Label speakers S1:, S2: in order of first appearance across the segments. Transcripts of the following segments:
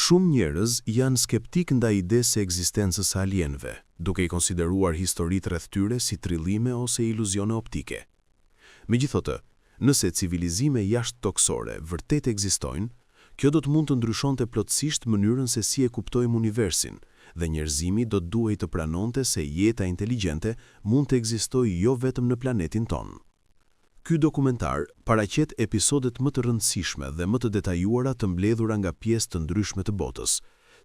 S1: Shumë njerëz janë skeptik ndaj idesë së ekzistencës së alienëve, duke i konsideruar historitë rreth tyre si trillime ose iluzione optike. Megjithatë, nëse civilizime jashtëtoksore vërtet ekzistojnë, kjo do të mund të ndryshonte plotësisht mënyrën se si e kuptojmë universin, dhe njerëzimi do të duhej të pranonte se jeta inteligjente mund të ekzistojë jo vetëm në planetin tonë. Ky dokumentar paraqet episodet më të rëndësishme dhe më të detajuara të mbledhura nga pjesë të ndryshme të botës,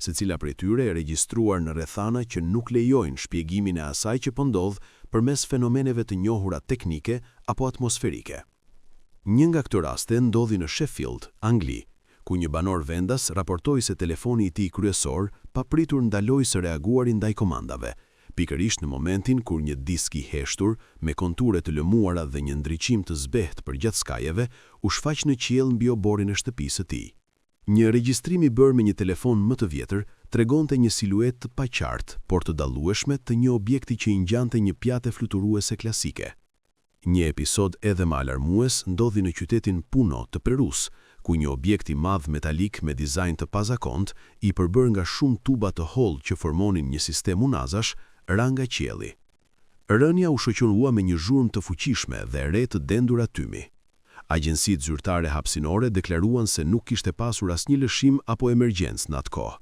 S1: secila prej tyre e regjistruar në rrethana që nuk lejojnë shpjegimin e asaj që po ndodh përmes fenomeneve të njohura teknike apo atmosferike. Një nga këto raste ndodhi në Sheffield, Angli, ku një banor vendas raportoi se telefoni i tij kryesor papritur ndaloi së reaguari ndaj komandave, pikërisht në momentin kur një disk i heshtur, me konture të lëmuara dhe një ndriçim të zbehtë përgjatë skajeve, u shfaq në qiell mbi oborrin e shtëpisë së tij. Një regjistrim i bërë me një telefon më të vjetër tregonte një siluetë të paqartë, por të dallueshme të një objekti që i ngjante një pjatë fluturuese klasike. Një episod edhe më alarmues ndodhi në qytetin Puno të Perus, ku një objekt i madh metalik me dizajn të pazakontë, i përbërë nga shumë tuba të hollë që formonin një sistem unazash, ra nga qielli. Rënja u shoqërua me një zhurmë të fuqishme dhe re të dendur atymi. Agjencitë zyrtare hapësinore deklaruan se nuk kishte pasur asnjë lëshim apo emergjencë në atë kohë,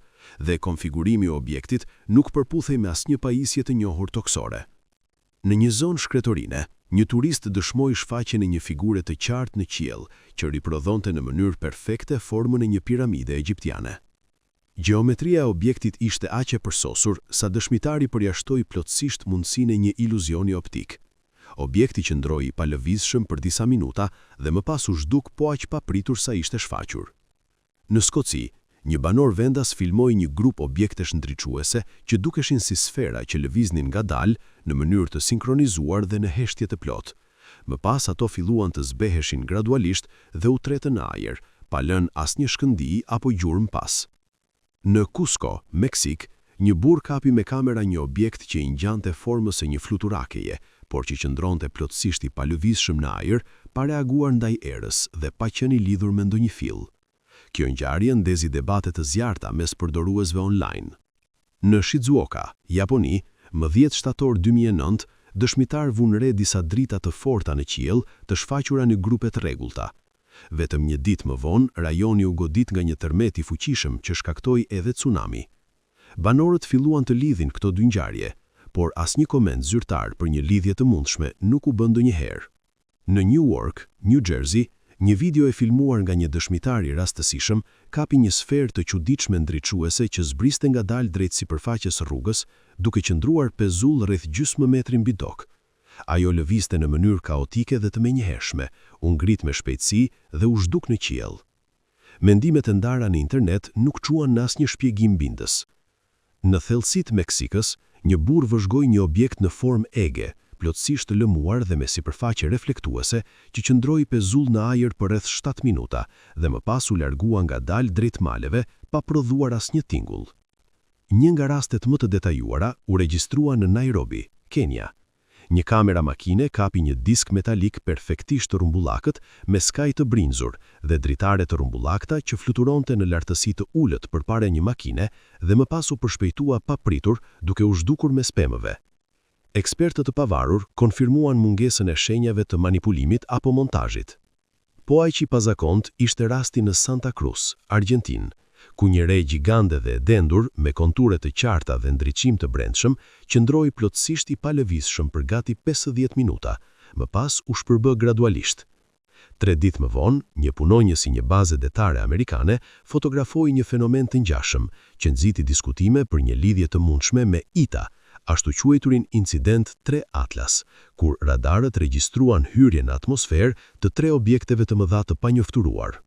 S1: dhe konfigurimi i objektit nuk përputhej me asnjë pajisje të njohur toksore. Në një zonë shkretorine, një turist dëshmoi shfaqjen e një figure të qartë në qiell, që riprodhonte në mënyrë perfekte formën e një piramide egjiptiane. Gjeometria e objektit ishte aq e përsosur sa dëshmitari përjashtoi plotësisht mundësinë e një iluzioni optik. Objekti qëndroi i palëvizshëm për disa minuta dhe më pas u zhduk po aq papritur sa ishte shfaqur. Në Skoci, një banor vendas filmoi një grup objektesh ndriçuese që dukeshin si sfera që lëviznin ngadalë në mënyrë të sinkronizuar dhe në heshtje të plotë. Më pas ato filluan të zbeheshin gradualisht dhe u tretën në ajër, pa lënë asnjë shkëndijë apo gjurmë pas. Në Cusco, Meksik, një burr kapi me kamera një objekt që i ngjante formën e një fluturakeje, por që qëndronte plotësisht i palëvizshëm në ajër, pa reaguar ndaj erës dhe pa qenë i lidhur me ndonjë fill. Kjo ngjarje ndezi debate të zjarrta mes përdoruesve online. Në Shizuoka, Japoni, më 10 shtator 2009, dëshmitar vunë re disa drita të forta në qiell, të shfaqura në grupe të rregullta. Vetëm një ditë më vonë, rajoni u godit nga një tërmet i fuqishëm që shkaktoi edhe tsunami. Banorët filluan të lidhin këto dy ngjarje, por asnjë koment zyrtar për një lidhje të mundshme nuk u bë ndonjëherë. Në Newark, New Jersey, një video e filmuar nga një dëshmitar i rastësishëm kapi një sferë të çuditshme ndriçuese që zbriste ngadalë drejt sipërfaqes së rrugës, duke qëndruar pezull rreth gjysmë metri mbi tokë. Ajo lëvizte në mënyrë kaotike dhe të menjëhershme, u ngrit me shpejtësi dhe u zhduk në qiell. Mendimet e ndara në internet nuk quan në asnjë shpjegim bindës. Në thellësitë Meksikës, një burr vëzhgoi një objekt në formë ege, plotësisht të lëmuar dhe me sipërfaqe reflektuese, që qëndroi pezull në ajër për rreth 7 minuta dhe më pas u largua ngadalë drejt maleve pa prodhuar asnjë tingull. Një nga rastet më të detajuara u regjistrua në Nairobi, Kenya. Një kamera makine kapi një disk metalik perfektisht të rumbullakët me skaj të brinzur dhe dritare të rumbullakta që fluturonte në lartësi të ulët përpara një makine dhe më pas u përshpejtua pa pritur duke u zhdukur me spemëve. Ekspertët të pavarur konfirmuan mungesën e shenjave të manipulimit apo montazhit. Po aq i pazakontë ishte rasti në Santa Cruz, Argjentinë, ku një re gjigande dhe dendur, me konture të qarta dhe ndriçim të brendshëm, qëndroi plotësisht i palëvizshëm për gati 50 minuta, më pas u shpërbë gradualisht. 3 ditë më vonë, një punonjës i një baze detare amerikane fotografoi një fenomen të ngjashëm, që nxiti diskutime për një lidhje të mundshme me ITA, ashtu quajturin incident 3 Atlas, kur radarët regjistruan hyrje në atmosferë të 3 objekteve të mëdha të panjofturuar.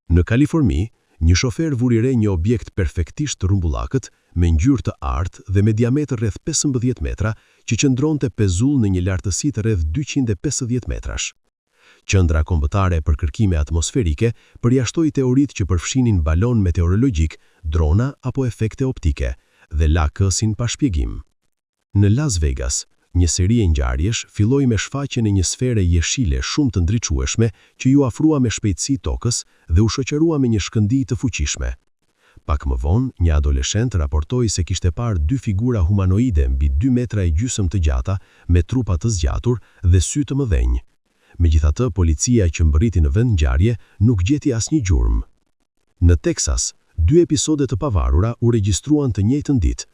S1: Në Kaliforni, një shofer vuri re një objekt perfektisht të rumbullakët, me ngjyrë të artë dhe me diametër rreth 15 metra, që qëndronte pezull në një lartësi të rreth 250 metrash. Qendra kombëtare për kërkime atmosferike përjashtoi teoritë që përfshinin balon meteorologjik, drona apo efekte optike, dhe la kësin pa shpjegim. Në Las Vegas, një seri e ngjarjesh filloi me shfaqjen e një sfere jeshile shumë të ndriçueshme që ju afrua me shpejtësi tokës dhe u shoqërua me një shkëndijë të fuqishme. Pak më vonë, një adoleshent raportoi se kishte parë 2 figura humanoide mbi 2 metra e gjysmë të gjata, me trupa të zgjatur dhe sy të mëdhenj. Megjithatë, policia që mbërriti në vend ngjarje nuk gjeti asnjë gjurmë. Në Teksas, 2 episode të pavarura u regjistruan të njëjtën ditë.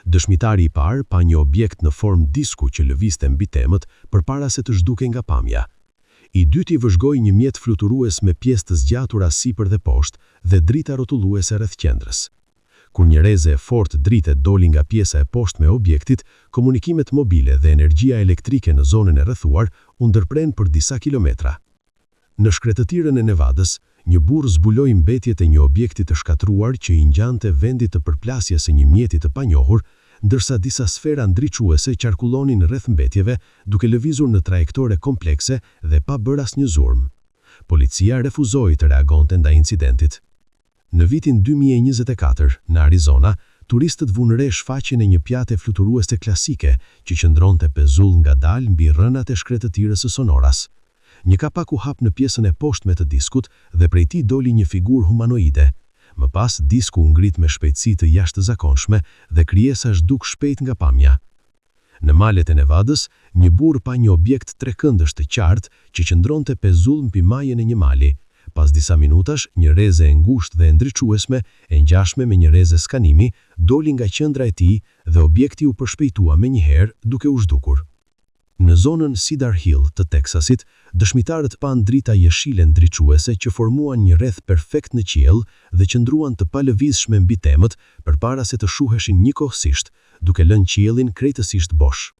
S1: Dëshmitari i parë pa një objekt në formë disku që lëvizte mbi temët përpara se të zhdukej nga pamja. I dyti vëzhgoi një mjet fluturues me pjesë të zgjatura sipër dhe poshtë dhe drita rrotulluese rreth qendrës. Kur një reze e fortë drite doli nga pjesa e poshtme e objektit, komunikimet mobile dhe energjia elektrike në zonën e rrethuar u ndërpren për disa kilometra. Në shkretëtirën e Nevadës, një burr zbuloi mbetjet e një objekti të shkatruar që i ngjante vendit të përplasjes së një mjeti të panjohur, ndërsa disa sfera ndriçuese qarkullonin rreth mbetjeve, duke lëvizur në trajektore komplekse dhe pa bërë asnjë zurmë. Policia refuzoi të reagonte ndaj incidentit. Në vitin 2024, në Arizona, turistët vunë re shfaqjen e një pjate fluturuese klasike që qëndronte pezull ngadalë mbi rrënat e shkretëtirës së Sonoras. Një kapak u hap në pjesën e poshtme të diskut dhe prej tij doli një figurë humanoide. Më pas, disku u ngrit me shpejtësi të jashtëzakonshme dhe krijesa zhduk shpejt nga pamja. Në malet e Nevadës, një burr pa një objekt trekëndësh të qartë që qëndronte pezull mbi majën e një mali. Pas disa minutash, një reze e ngushtë dhe ndriçuesme, e ngjashme me një reze skanimi, doli nga qendra e tij dhe objekti u përshpejtua menjëherë duke u zhdukur. Në zonën Cedar Hill të Teksasit, dëshmitarët panë drita jeshile ndriçuese që formuan një rreth perfekt në qiell dhe qëndruan të palëvizshme mbi temët përpara se të shuheshin njëkohësisht, duke lënë qiellin krejtësisht bosh.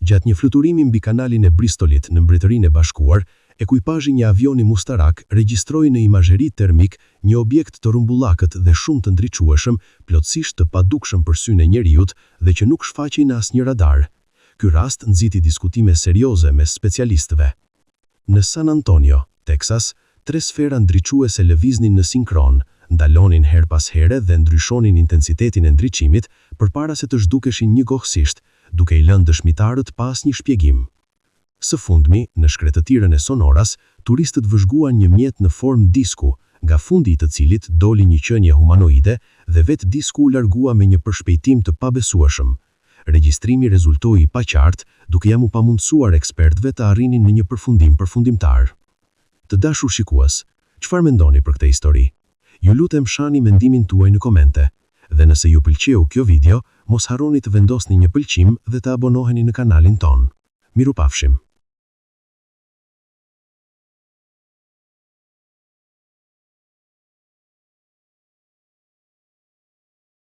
S1: Gjatë një fluturimi mbi kanalin e Bristolit në Mbretërinë e Bashkuar, ekuipazhi një avioni Mustarak regjistroi në imazheri termik një objekt të rrumbullakët dhe shumë të ndriçueshëm, plotësisht të padukshëm për syrin e njeriut dhe që nuk shfaqej në asnjë radar. Ky rast nxiti diskutime serioze mes specialistëve. Në San Antonio, Teksas, 3 sfera ndriçuese lëviznin në sinkron, ndalonin her pas here dhe ndryshonin intensitetin e ndriçimit përpara se të zhdukeshin njëkohësisht, duke i lënë dëshmitarët pa asnjë shpjegim. Së fundmi, në shkretëtirën e Sonoras, turistët vëzhguan një mjet në formë disku, nga fundi i të cilit doli një qenie humanoide dhe vetë disku u largua me një përshpejtim të pabesueshëm. Regjistrimi rezultoi i paqartë, duke u pamundsuar ekspertëve të arrinin në një përfundim përfundimtar. Të dashur shikues, çfarë mendoni për këtë histori? Ju lutem shani mendimin tuaj në komente. Dhe nëse ju pëlqeu kjo video, mos harroni të vendosni një pëlqim dhe të abonoheni në kanalin ton. Mirupafshim.